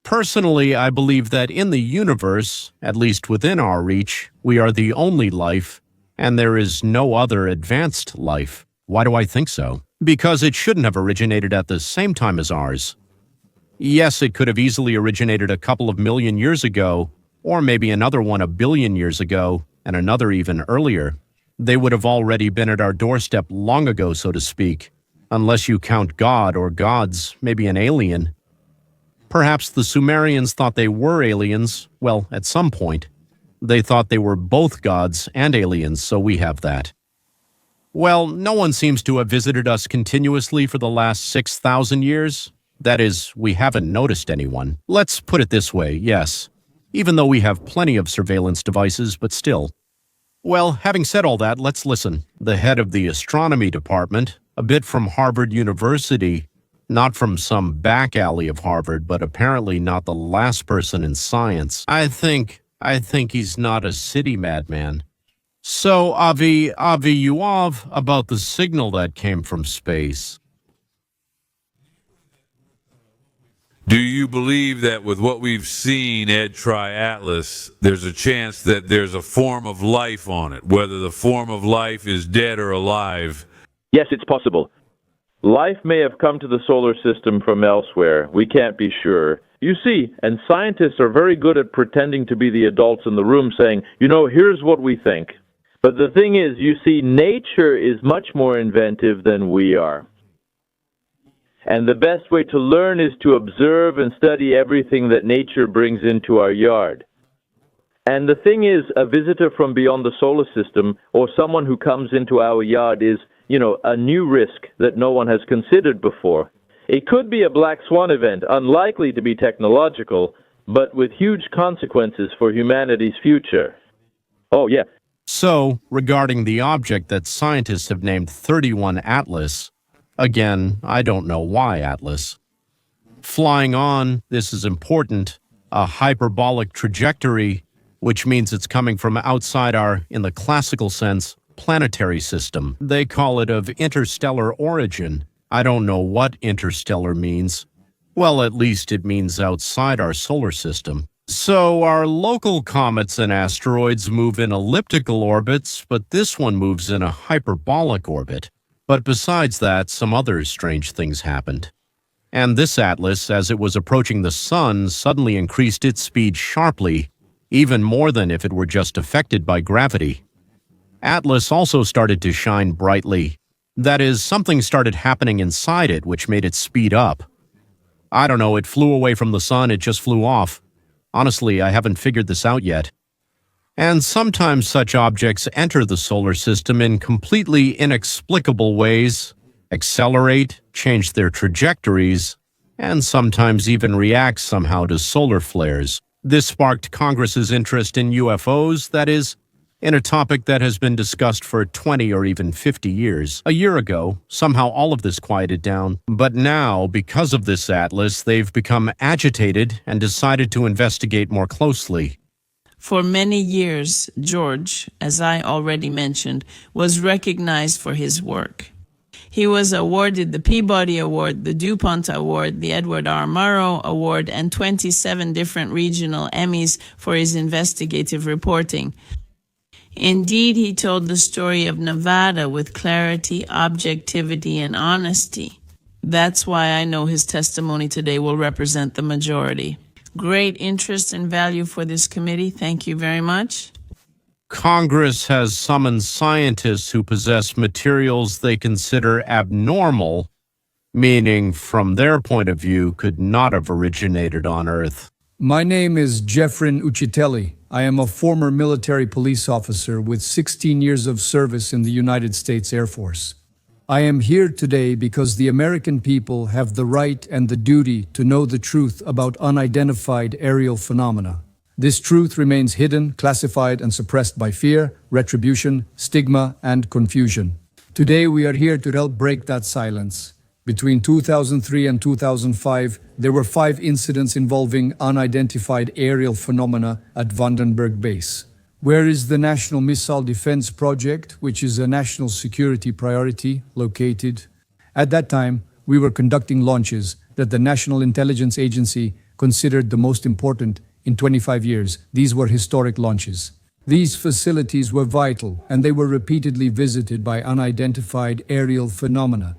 Personally, I believe that in the universe, at least within our reach, we are the only life, and there is no other advanced life. Why do I think so? Because it shouldn't have originated at the same time as ours. Yes, it could have easily originated a couple of million years ago, or maybe another one a billion years ago, and another even earlier. They would have already been at our doorstep long ago, so to speak, unless you count God or gods, maybe an alien. Perhaps the Sumerians thought they were aliens, well, at some point. They thought they were both gods and aliens, so we have that. Well, no one seems to have visited us continuously for the last 6,000 years. That is, we haven't noticed anyone. Let's put it this way, yes. Even though we have plenty of surveillance devices, but still. Well, having said all that, let's listen. The head of the astronomy department, a bit from Harvard University, not from some back alley of Harvard, but apparently not the last person in science. I think he's not a city madman. So, Avi Yuav, about the signal that came from space. Do you believe that with what we've seen at Tri-Atlas, there's a chance that there's a form of life on it, whether the form of life is dead or alive? Yes, it's possible. Life may have come to the solar system from elsewhere. We can't be sure. You see, and scientists are very good at pretending to be the adults in the room saying, here's what we think. But the thing is, you see, nature is much more inventive than we are. And the best way to learn is to observe and study everything that nature brings into our yard. And the thing is, a visitor from beyond the solar system or someone who comes into our yard is, a new risk that no one has considered before. It could be a black swan event, unlikely to be technological, but with huge consequences for humanity's future. Oh, yeah. So, regarding the object that scientists have named 31 Atlas, again, I don't know why Atlas. Flying on, this is important, a hyperbolic trajectory, which means it's coming from outside our, in the classical sense, planetary system. They call it of interstellar origin. I don't know what interstellar means. Well, at least it means outside our solar system. So our local comets and asteroids move in elliptical orbits, but this one moves in a hyperbolic orbit. But besides that, some other strange things happened. And this Atlas, as it was approaching the sun, suddenly increased its speed sharply, even more than if it were just affected by gravity. Atlas also started to shine brightly. That is, something started happening inside it which made it speed up. I don't know, it flew away from the sun, it just flew off. Honestly, I haven't figured this out yet. And sometimes such objects enter the solar system in completely inexplicable ways, accelerate, change their trajectories, and sometimes even react somehow to solar flares. This sparked Congress's interest in UFOs, that is, in a topic that has been discussed for 20 or even 50 years. A year ago, somehow all of this quieted down, but now, because of this atlas, they've become agitated and decided to investigate more closely. For many years, George, as I already mentioned, was recognized for his work. He was awarded the Peabody Award, the DuPont Award, the Edward R. Murrow Award, and 27 different regional Emmys for his investigative reporting. Indeed, he told the story of Nevada with clarity, objectivity, and honesty. That's why I know his testimony today will represent the majority. Great interest and value for this committee. Thank you very much. Congress has summoned scientists who possess materials they consider abnormal, meaning, from their point of view, could not have originated on Earth. My name is Jeffrin Uchitelli. I am a former military police officer with 16 years of service in the United States Air Force. I am here today because the American people have the right and the duty to know the truth about unidentified aerial phenomena. This truth remains hidden, classified, and suppressed by fear, retribution, stigma, and confusion. Today we are here to help break that silence. Between 2003 and 2005, there were 5 incidents involving unidentified aerial phenomena at Vandenberg Base. Where is the National Missile Defense Project, which is a national security priority, located? At that time, we were conducting launches that the National Intelligence Agency considered the most important in 25 years. These were historic launches. These facilities were vital, and they were repeatedly visited by unidentified aerial phenomena.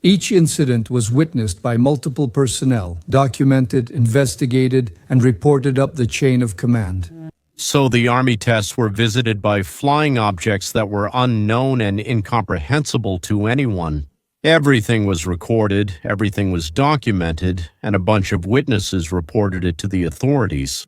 Each incident was witnessed by multiple personnel, documented, investigated, and reported up the chain of command. So the Army tests were visited by flying objects that were unknown and incomprehensible to anyone. Everything was recorded, everything was documented, and a bunch of witnesses reported it to the authorities.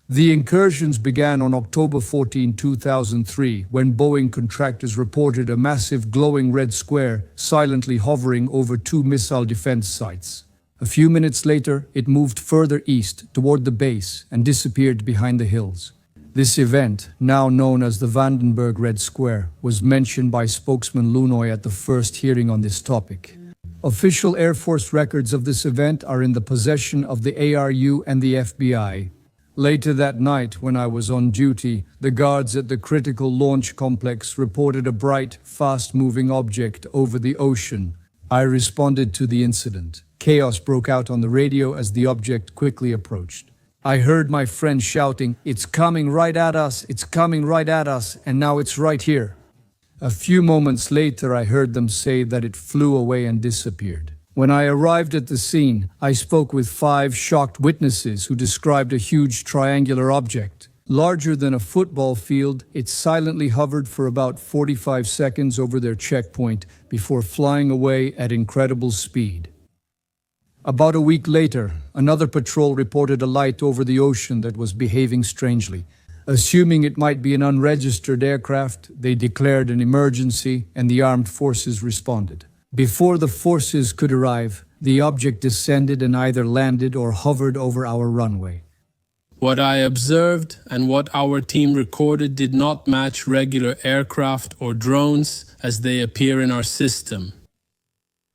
The incursions began on October 14, 2003, when Boeing contractors reported a massive glowing red square silently hovering over 2 missile defense sites. A few minutes later, it moved further east toward the base and disappeared behind the hills. This event, now known as the Vandenberg Red Square, was mentioned by spokesman Lunoy at the first hearing on this topic. Official Air Force records of this event are in the possession of the ARU and the FBI. Later that night, when I was on duty, the guards at the critical launch complex reported a bright, fast-moving object over the ocean. I responded to the incident. Chaos broke out on the radio as the object quickly approached. I heard my friend shouting, "It's coming right at us, it's coming right at us, and now it's right here." A few moments later, I heard them say that it flew away and disappeared. When I arrived at the scene, I spoke with 5 shocked witnesses who described a huge triangular object. Larger than a football field, it silently hovered for about 45 seconds over their checkpoint before flying away at incredible speed. About a week later, another patrol reported a light over the ocean that was behaving strangely. Assuming it might be an unregistered aircraft, they declared an emergency and the armed forces responded. Before the forces could arrive, the object descended and either landed or hovered over our runway. What I observed and what our team recorded did not match regular aircraft or drones as they appear in our system.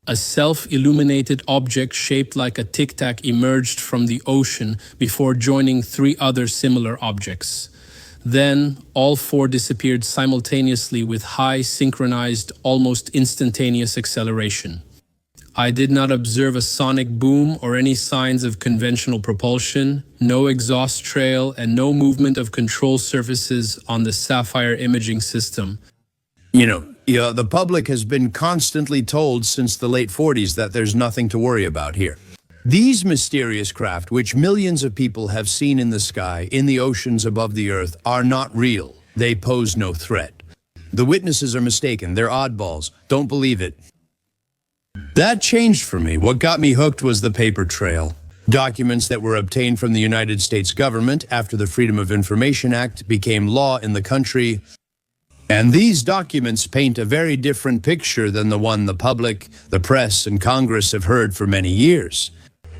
A self-illuminated object shaped like a tic-tac emerged from the ocean before joining 3 other similar objects. Then, all 4 disappeared simultaneously with high, synchronized, almost instantaneous acceleration. I did not observe a sonic boom or any signs of conventional propulsion, no exhaust trail, and no movement of control surfaces on the Sapphire imaging system. The public has been constantly told since the late 40s that there's nothing to worry about here. These mysterious craft, which millions of people have seen in the sky, in the oceans above the earth, are not real. They pose no threat. The witnesses are mistaken. They're oddballs. Don't believe it. That changed for me. What got me hooked was the paper trail. Documents that were obtained from the United States government after the Freedom of Information Act became law in the country. And these documents paint a very different picture than the one the public, the press, and Congress have heard for many years.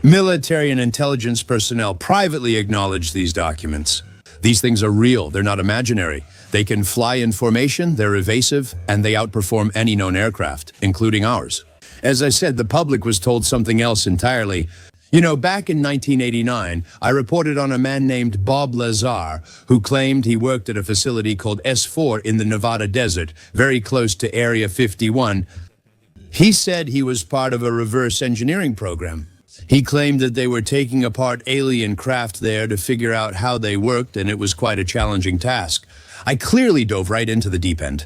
Military and intelligence personnel privately acknowledge these documents. These things are real, they're not imaginary. They can fly in formation, they're evasive, and they outperform any known aircraft, including ours. As I said, the public was told something else entirely. Back in 1989, I reported on a man named Bob Lazar, who claimed he worked at a facility called S4 in the Nevada desert, very close to Area 51. He said he was part of a reverse engineering program. He claimed that they were taking apart alien craft there to figure out how they worked, and it was quite a challenging task. I clearly dove right into the deep end.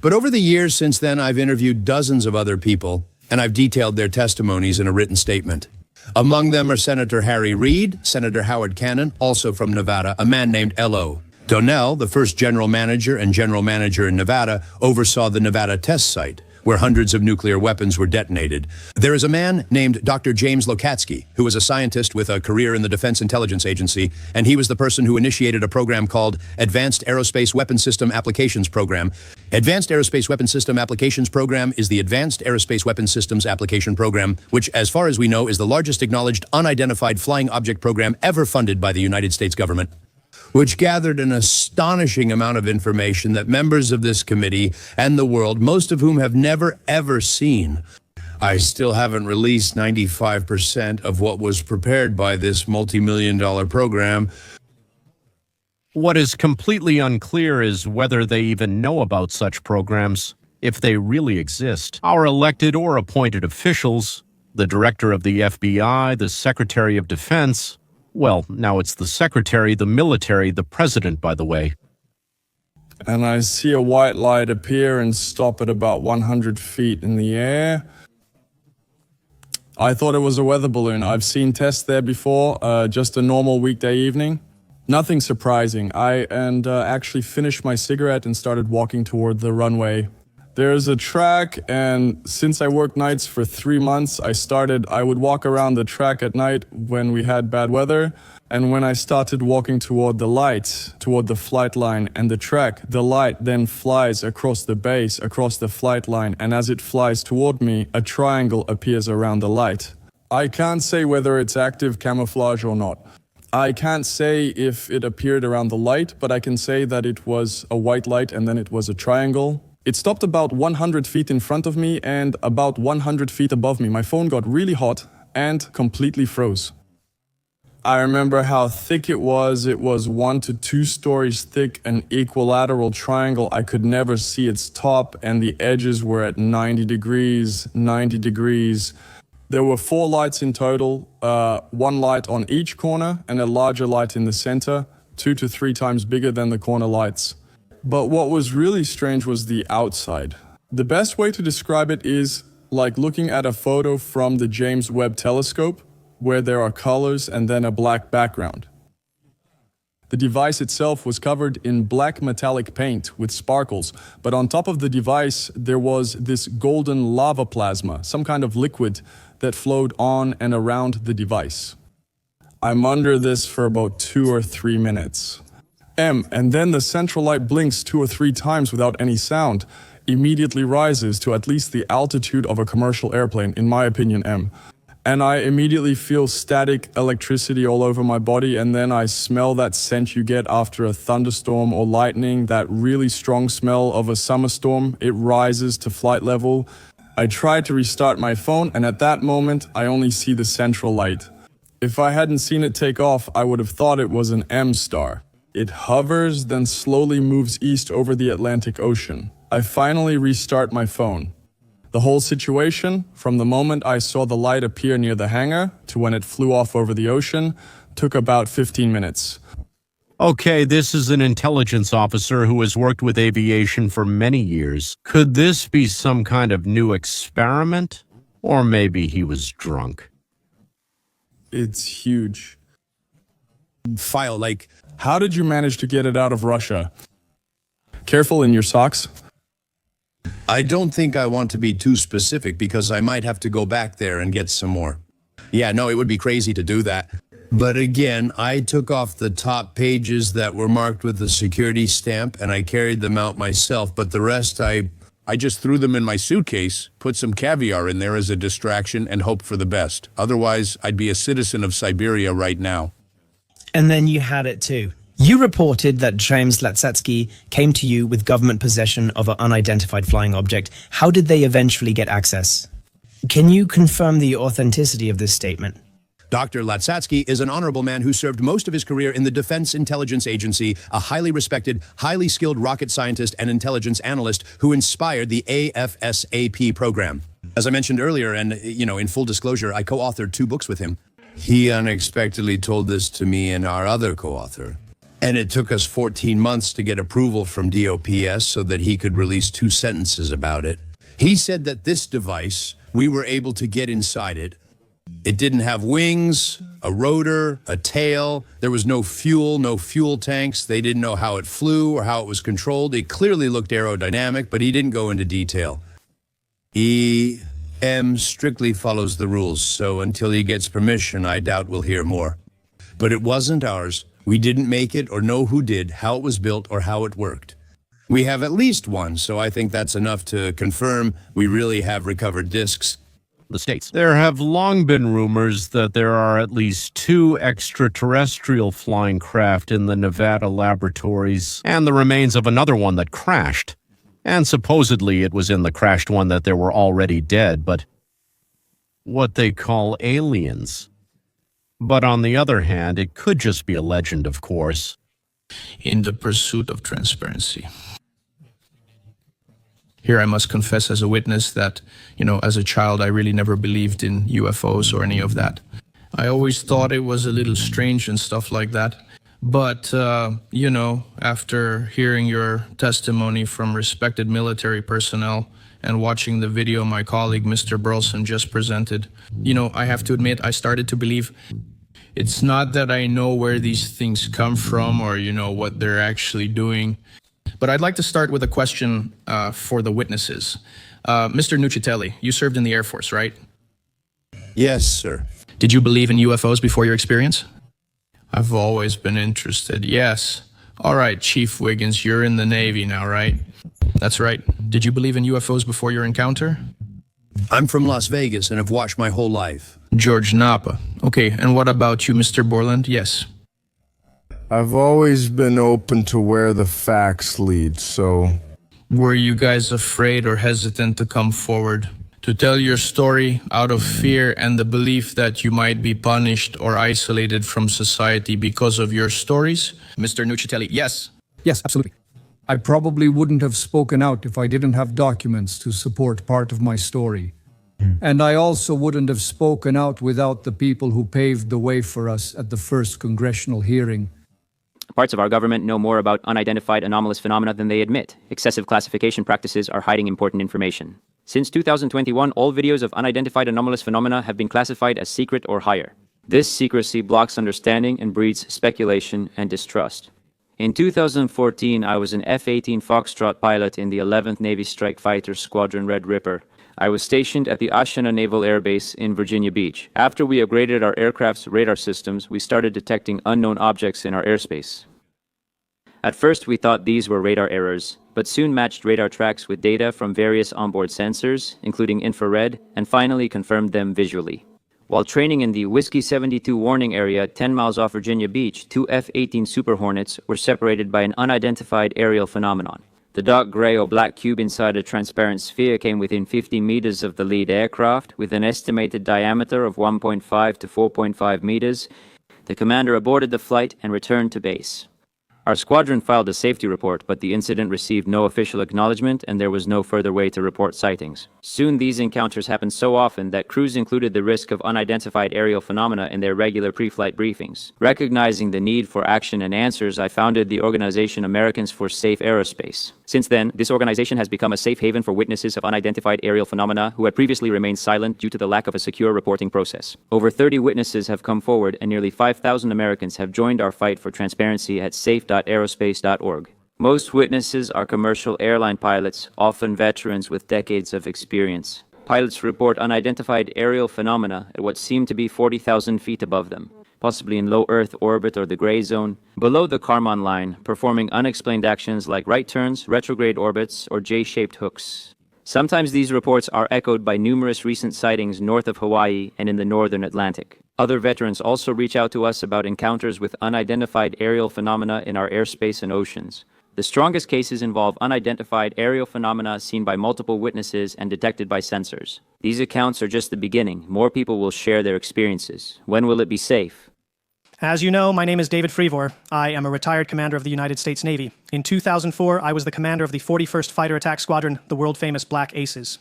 But over the years since then, I've interviewed dozens of other people, and I've detailed their testimonies in a written statement. Among them are Senator Harry Reid, Senator Howard Cannon, also from Nevada, a man named L.O. Donnell, the first general manager and general manager in Nevada, oversaw the Nevada test site, where hundreds of nuclear weapons were detonated. There is a man named Dr. James Lokatsky, who was a scientist with a career in the Defense Intelligence Agency, and he was the person who initiated a program called Advanced Aerospace Weapon System Applications Program. Advanced Aerospace Weapon System Applications Program is the Advanced Aerospace Weapon Systems Application Program, which, as far as we know, is the largest acknowledged unidentified flying object program ever funded by the United States government, which gathered an astonishing amount of information that members of this committee and the world, most of whom have never, ever seen. I still haven't released 95% of what was prepared by this multi-million-dollar program. What is completely unclear is whether they even know about such programs, if they really exist. Our elected or appointed officials The director of the FBI, the Secretary of Defense. Well, now it's the Secretary, the military, the president, by the way. And I see a white light appear and stop at about 100 feet in the air. I thought it was a weather balloon. I've seen tests there before, just a normal weekday evening. Nothing surprising. I actually finished my cigarette and started walking toward the runway. There's a track, and since I worked nights for 3 months, I would walk around the track at night when we had bad weather. And when I started walking toward the light, toward the flight line and the track, the light then flies across the base, across the flight line, and as it flies toward me, a triangle appears around the light. I can't say whether it's active camouflage or not. I can't say if it appeared around the light, but I can say that it was a white light and then it was a triangle. It stopped about 100 feet in front of me and about 100 feet above me. My phone got really hot and completely froze. I remember how thick it was. It was 1 to 2 stories thick, an equilateral triangle. I could never see its top, and the edges were at 90 degrees, 90 degrees. There were 4 lights in total, 1 light on each corner and a larger light in the center, 2 to 3 times bigger than the corner lights. But what was really strange was the outside. The best way to describe it is like looking at a photo from the James Webb Telescope, where there are colors and then a black background. The device itself was covered in black metallic paint with sparkles, but on top of the device there was this golden lava plasma, some kind of liquid that flowed on and around the device. I'm under this for about 2 or 3 minutes. And then the central light blinks 2 or 3 times without any sound, immediately rises to at least the altitude of a commercial airplane, in my opinion, M. And I immediately feel static electricity all over my body, and then I smell that scent you get after a thunderstorm or lightning, that really strong smell of a summer storm. It rises to flight level. I try to restart my phone, and at that moment, I only see the central light. If I hadn't seen it take off, I would have thought it was an M star. It hovers, then slowly moves east over the Atlantic Ocean. I finally restart my phone. The whole situation, from the moment I saw the light appear near the hangar to when it flew off over the ocean, took about 15 minutes. Okay, this is an intelligence officer who has worked with aviation for many years. Could this be some kind of new experiment? Or maybe he was drunk. It's huge. File, like, How did you manage to get it out of Russia? Careful in your socks. I don't think I want to be too specific because I might have to go back there and get some more. Yeah, no, it would be crazy to do that. But again, I took off the top pages that were marked with the security stamp and I carried them out myself, but the rest I just threw them in my suitcase, put some caviar in there as a distraction and hoped for the best. Otherwise, I'd be a citizen of Siberia right now. And then you had it too. You reported that James Latsetsky came to you with government possession of an unidentified flying object. How did they eventually get access? Can you confirm the authenticity of this statement? Dr. Latsetsky is an honorable man who served most of his career in the Defense Intelligence Agency, a highly respected, highly skilled rocket scientist and intelligence analyst who inspired the AFSAP program. As I mentioned earlier, and in full disclosure, I co-authored 2 books with him. He unexpectedly told this to me and our other co-author. And it took us 14 months to get approval from DOPS so that he could release 2 sentences about it. He said that this device, we were able to get inside it. It didn't have wings, a rotor, a tail. There was no fuel tanks. They didn't know how it flew or how it was controlled. It clearly looked aerodynamic, but he didn't go into detail. EM strictly follows the rules, so until he gets permission, I doubt we'll hear more. But it wasn't ours. We didn't make it or know who did, how it was built, or how it worked. We have at least one, so I think that's enough to confirm we really have recovered discs. The States. There have long been rumors that there are at least 2 extraterrestrial flying craft in the Nevada laboratories and the remains of another one that crashed. And supposedly it was in the crashed one that there were already dead, but what they call aliens. But on the other hand, it could just be a legend, of course. In the pursuit of transparency. Here I must confess as a witness that, as a child, I really never believed in UFOs or any of that. I always thought it was a little strange and stuff like that. But, after hearing your testimony from respected military personnel and watching the video my colleague Mr. Burleson just presented, I have to admit I started to believe. It's not that I know where these things come from or, what they're actually doing. But I'd like to start with a question for the witnesses. Mr. Nucitelli, you served in the Air Force, right? Yes, sir. Did you believe in UFOs before your experience? I've always been interested, yes. All right, Chief Wiggins, you're in the Navy now, right? That's right. Did you believe in UFOs before your encounter? I'm from Las Vegas and have watched my whole life. George Napa. Okay, and what about you, Mr. Borland? Yes. I've always been open to where the facts lead, so... Were you guys afraid or hesitant to come forward to tell your story out of fear and the belief that you might be punished or isolated from society because of your stories? Mr. Nucitelli, yes. Yes, absolutely. I probably wouldn't have spoken out if I didn't have documents to support part of my story. And I also wouldn't have spoken out without the people who paved the way for us at the first congressional hearing. Parts of our government know more about unidentified anomalous phenomena than they admit. Excessive classification practices are hiding important information. Since 2021, all videos of unidentified anomalous phenomena have been classified as secret or higher. This secrecy blocks understanding and breeds speculation and distrust. In 2014, I was an F-18 Foxtrot pilot in the 11th Navy Strike Fighter Squadron Red Ripper. I was stationed at the Ashana Naval Air Base in Virginia Beach. After we upgraded our aircraft's radar systems, we started detecting unknown objects in our airspace. At first, we thought these were radar errors, but soon matched radar tracks with data from various onboard sensors, including infrared, and finally confirmed them visually. While training in the Whiskey 72 warning area 10 miles off Virginia Beach, two F-18 Super Hornets were separated by an unidentified aerial phenomenon. The dark gray or black cube inside a transparent sphere came within 50 meters of the lead aircraft, with an estimated diameter of 1.5 to 4.5 meters. The commander aborted the flight and returned to base. Our squadron filed a safety report, but the incident received no official acknowledgement and there was no further way to report sightings. Soon these encounters happened so often that crews included the risk of unidentified aerial phenomena in their regular pre-flight briefings. Recognizing the need for action and answers, I founded the organization Americans for Safe Aerospace. Since then, this organization has become a safe haven for witnesses of unidentified aerial phenomena who had previously remained silent due to the lack of a secure reporting process. Over 30 witnesses have come forward and nearly 5,000 Americans have joined our fight for transparency at safe.aerospace.org. Most witnesses are commercial airline pilots, often veterans with decades of experience. Pilots report unidentified aerial phenomena at what seem to be 40,000 feet above them, possibly in low Earth orbit or the gray zone, below the Kármán line, performing unexplained actions like right turns, retrograde orbits, or J-shaped hooks. Sometimes these reports are echoed by numerous recent sightings north of Hawaii and in the northern Atlantic. Other veterans also reach out to us about encounters with unidentified aerial phenomena in our airspace and oceans. The strongest cases involve unidentified aerial phenomena seen by multiple witnesses and detected by sensors. These accounts are just the beginning. More people will share their experiences. When will it be safe? As you know, my name is David Freevor. I am a retired commander of the United States Navy. In 2004, I was the commander of the 41st Fighter Attack Squadron, the world-famous Black Aces.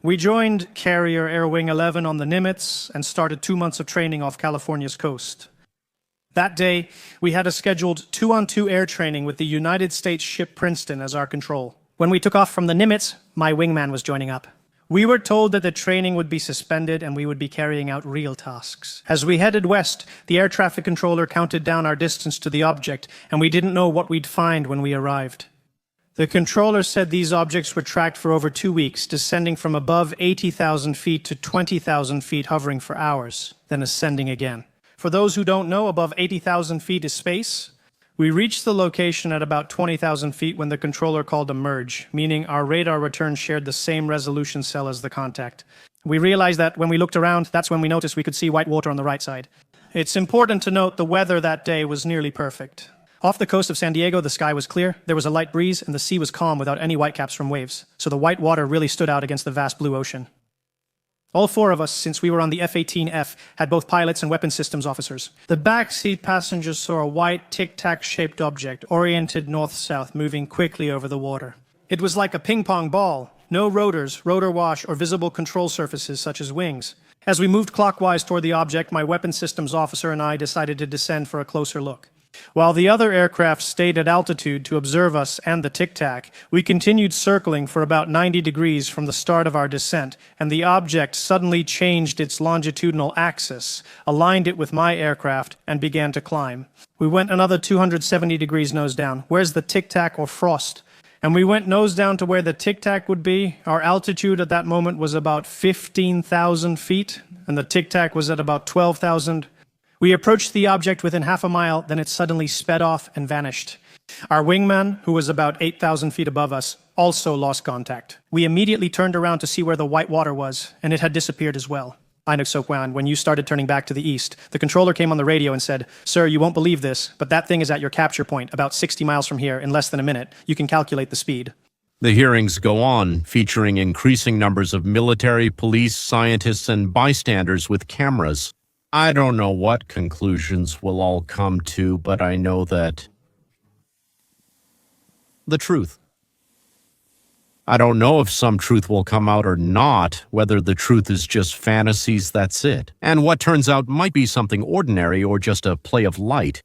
We joined Carrier Air Wing 11 on the Nimitz and started 2 months of training off California's coast. That day, we had a scheduled 2-on-2 air training with the United States ship Princeton as our control. When we took off from the Nimitz, my wingman was joining up. We were told that the training would be suspended and we would be carrying out real tasks. As we headed west, the air traffic controller counted down our distance to the object, and we didn't know what we'd find when we arrived. The controller said these objects were tracked for over 2 weeks, descending from above 80,000 feet to 20,000 feet, hovering for hours, then ascending again. For those who don't know, above 80,000 feet is space. We reached the location at about 20,000 feet when the controller called a merge, meaning our radar return shared the same resolution cell as the contact. We realized that when we looked around, that's when we noticed we could see white water on the right side. It's important to note the weather that day was nearly perfect. Off the coast of San Diego, the sky was clear, there was a light breeze, and the sea was calm without any whitecaps from waves, so the white water really stood out against the vast blue ocean. All 4 of us, since we were on the F-18F, had both pilots and weapons systems officers. The backseat passengers saw a white tic-tac-shaped object, oriented north-south, moving quickly over the water. It was like a ping-pong ball, No rotors, rotor wash, or visible control surfaces such as wings. As we moved clockwise toward the object, my weapons systems officer and I decided to descend for a closer look. While the other aircraft stayed at altitude to observe us and the Tic Tac, we continued circling for about 90 degrees from the start of our descent, and the object suddenly changed its longitudinal axis, aligned it with my aircraft, and began to climb. We went another 270 degrees nose down. Where's the Tic Tac or Frost? And we went nose down to where the Tic Tac would be. Our altitude at that moment was about 15,000 feet, and the Tic Tac was at about 12,000. We approached the object within half a mile, then it suddenly sped off and vanished. Our wingman, who was about 8,000 feet above us, also lost contact. We immediately turned around to see where the white water was, and it had disappeared as well. Ainuk Sokwan, when you started turning back to the east, the controller came on the radio and said, "Sir, you won't believe this, but that thing is at your capture point, about 60 miles from here, in less than a minute. You can calculate the speed." The hearings go on, featuring increasing numbers of military, police, scientists, and bystanders with cameras. I don't know what conclusions we'll all come to, but I know that the truth. I don't know if some truth will come out or not, whether the truth is just fantasies, that's it. And what turns out might be something ordinary or just a play of light.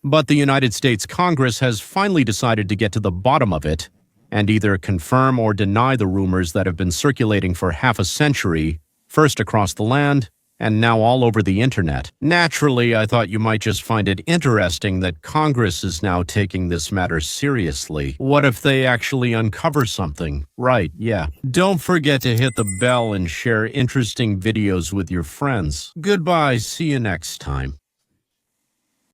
But the United States Congress has finally decided to get to the bottom of it and either confirm or deny the rumors that have been circulating for half a century, first across the land, and now all over the internet. Naturally, I thought you might just find it interesting that Congress is now taking this matter seriously. What if they actually uncover something? Right, yeah. Don't forget to hit the bell and share interesting videos with your friends. Goodbye, see you next time.